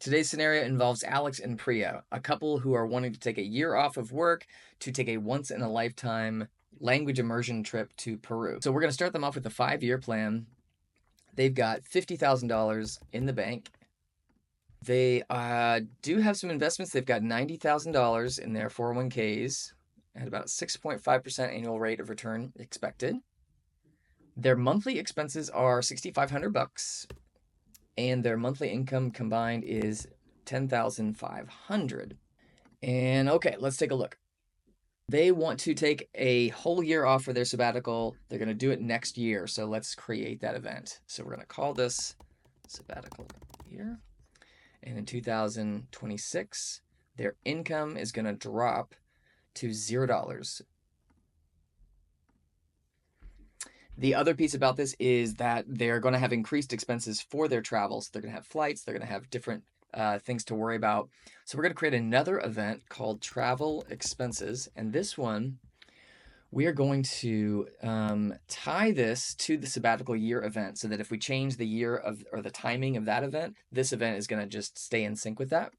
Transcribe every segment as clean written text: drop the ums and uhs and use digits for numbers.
Today's scenario involves Alex and Priya, a couple who are wanting to take a year off of work to take a once-in-a-lifetime language immersion trip to Peru. So we're going to start them off with a 5-year plan. They've got $50,000 in the bank. They do have some investments. They've got $90,000 in their 401ks at about 6.5% annual rate of return expected. Their monthly expenses are $6,500, and their monthly income combined is $10,500. And okay, let's take a look. They want to take a whole year off for their sabbatical. They're going to do it next year. So let's create that event. So we're going to call this sabbatical year. And in 2026, their income is going to drop to $0. The other piece about this is that they're going to have increased expenses for their travels. They're going to have flights. They're going to have different things to worry about. So we're going to create another event called Travel Expenses. And this one, we are going to tie this to the sabbatical year event so that if we change the year of or the timing of that event, this event is going to just stay in sync with that.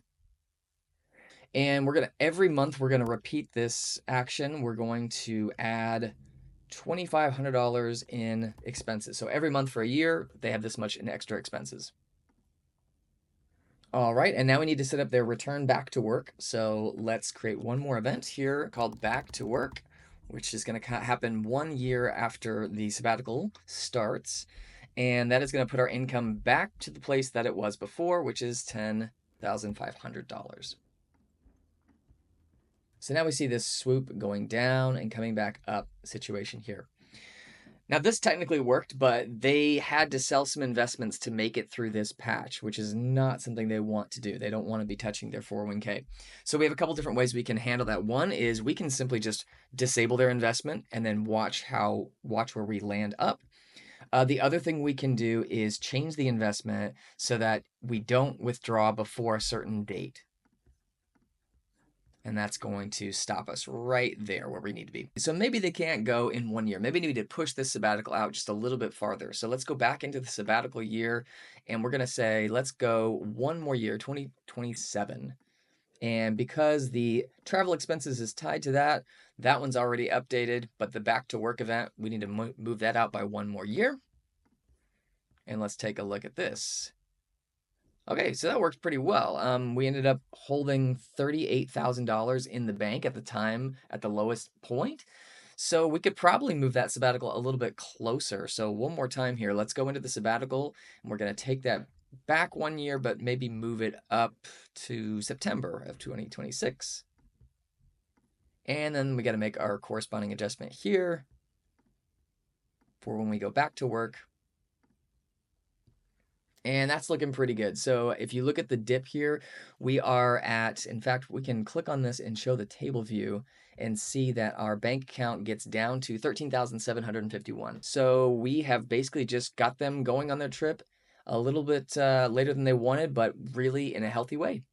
And every month we're going to repeat this action. We're going to add $2,500 in expenses. So every month for a year, they have this much in extra expenses. All right, and now we need to set up their return back to work. So let's create one more event here called Back to Work, which is going to happen 1 year after the sabbatical starts. And that is going to put our income back to the place that it was before, which is $10,500. So now we see this swoop going down and coming back up situation here. Now this technically worked, but they had to sell some investments to make it through this patch, which is not something they want to do. They don't want to be touching their 401k. So we have a couple different ways we can handle that. One is we can simply just disable their investment and then watch where we land up. The other thing we can do is change the investment so that we don't withdraw before a certain date. And that's going to stop us right there where we need to be. So maybe they can't go in 1 year. Maybe we need to push this sabbatical out just a little bit farther. So let's go back into the sabbatical year and we're going to say, let's go 1 more year, 2027. And because the travel expenses is tied to that, that one's already updated, but the back to work event, we need to move that out by 1 more year. And let's take a look at this. Okay, so that worked pretty well. We ended up holding $38,000 in the bank at the time at the lowest point. So we could probably move that sabbatical a little bit closer. So one more time here, let's go into the sabbatical and we're going to take that back 1 year, but maybe move it up to September of 2026. And then we got to make our corresponding adjustment here for when we go back to work. And that's looking pretty good. So if you look at the dip here, we are at, in fact, we can click on this and show the table view and see that our bank account gets down to $13,751. So we have basically just got them going on their trip a little bit later than they wanted, but really in a healthy way.